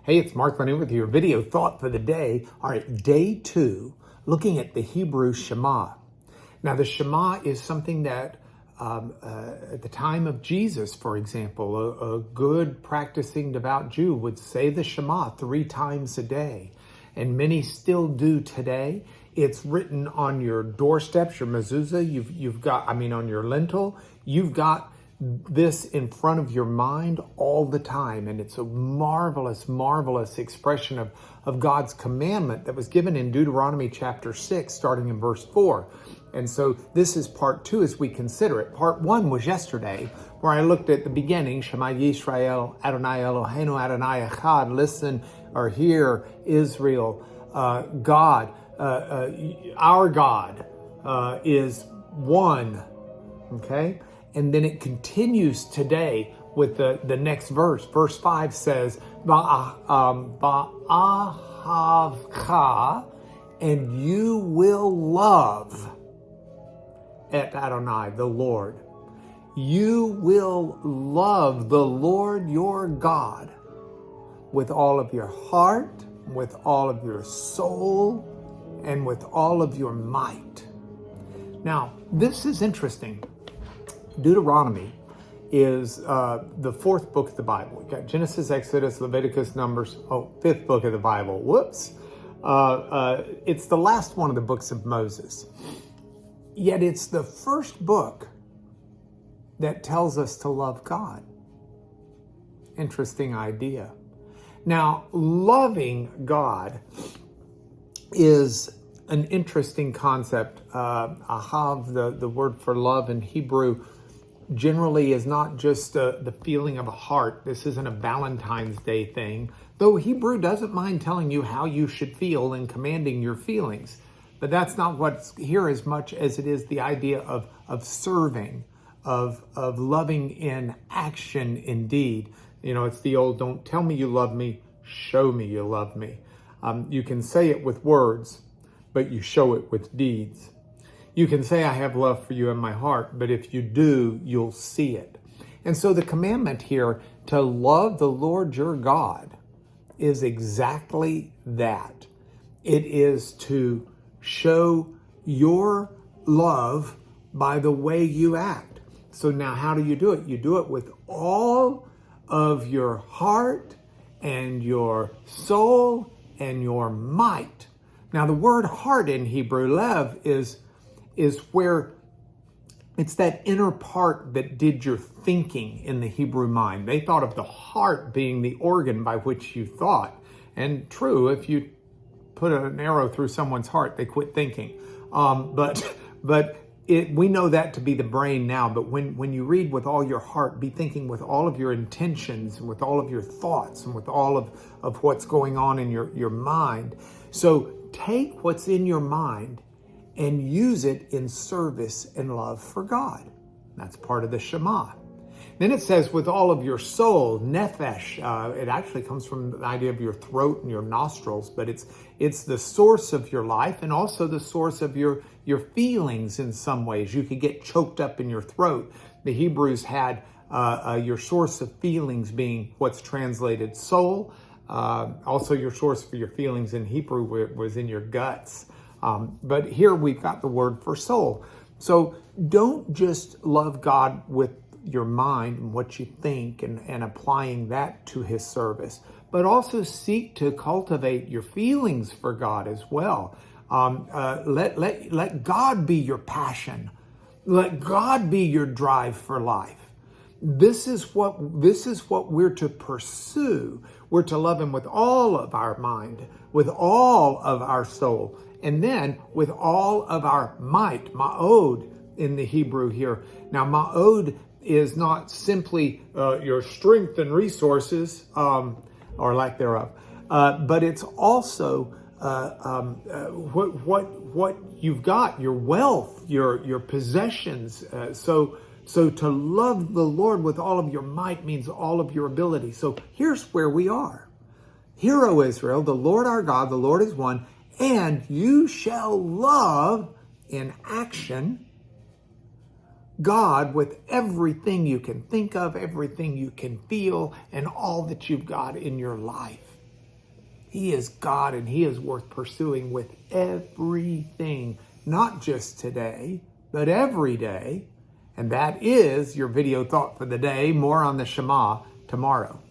Hey, it's Mark Lanu with your video thought for the day. All right, day 2, looking at the Hebrew Shema. Now, the Shema is something that at the time of Jesus, for example, a good practicing devout Jew would say the Shema 3 times a day. And many still do today. It's written on your doorsteps, your mezuzah, on your lintel. You've got this in front of your mind all the time. And it's a marvelous, marvelous expression of God's commandment that was given in Deuteronomy chapter 6, starting in verse 4. And so this is part 2 as we consider it. Part 1 was yesterday, where I looked at the beginning, Shema Yisrael, Adonai Eloheinu, Adonai Echad, listen or hear, Israel, God, our God is one, okay? And then it continues today with the next verse. Verse 5 says, Ba'ahavcha, and you will love et Adonai, the Lord. You will love the Lord your God with all of your heart, with all of your soul, and with all of your might. Now, this is interesting. Deuteronomy is the 4th book of the Bible. We've got Genesis, Exodus, Leviticus, Numbers. 5th book of the Bible. Whoops. It's the last one of the books of Moses. Yet it's the first book that tells us to love God. Interesting idea. Now, loving God is an interesting concept. Ahav, the word for love in Hebrew, generally is not just the feeling of a heart. This isn't a Valentine's Day thing, though Hebrew doesn't mind telling you how you should feel and commanding your feelings. But that's not what's here as much as it is the idea of serving, of loving in action indeed. You know, it's the old, don't tell me you love me, show me you love me. You can say it with words, but you show it with deeds. You can say, I have love for you in my heart, but if you do, you'll see it. And so the commandment here to love the Lord your God is exactly that. It is to show your love by the way you act. So now how do you do it? You do it with all of your heart and your soul and your might. Now the word heart in Hebrew, lev, is where it's that inner part that did your thinking in the Hebrew mind. They thought of the heart being the organ by which you thought. And true, if you put an arrow through someone's heart, they quit thinking. We know that to be the brain now. But when you read with all your heart, be thinking with all of your intentions and with all of your thoughts and with all of what's going on in your mind. So take what's in your mind and use it in service and love for God. That's part of the Shema. Then it says with all of your soul, nephesh. It actually comes from the idea of your throat and your nostrils, but it's the source of your life and also the source of your feelings in some ways. You could get choked up in your throat. The Hebrews had your source of feelings being what's translated soul. Also your source for your feelings in Hebrew was in your guts. But here we've got the word for soul. So don't just love God with your mind and what you think and applying that to his service, but also seek to cultivate your feelings for God as well. Let God be your passion. Let God be your drive for life. This is what we're to pursue. We're to love him with all of our mind, with all of our soul, and then with all of our might, ma'od in the Hebrew here. Now, ma'od is not simply your strength and resources, or lack thereof, but it's also what you've got, your wealth, your possessions. So to love the Lord with all of your might means all of your ability. So here's where we are. Hear, O Israel, the Lord our God, the Lord is one, and you shall love in action God with everything you can think of, everything you can feel, and all that you've got in your life. He is God, and he is worth pursuing with everything, not just today, but every day. And that is your video thought for the day. More on the Shema tomorrow.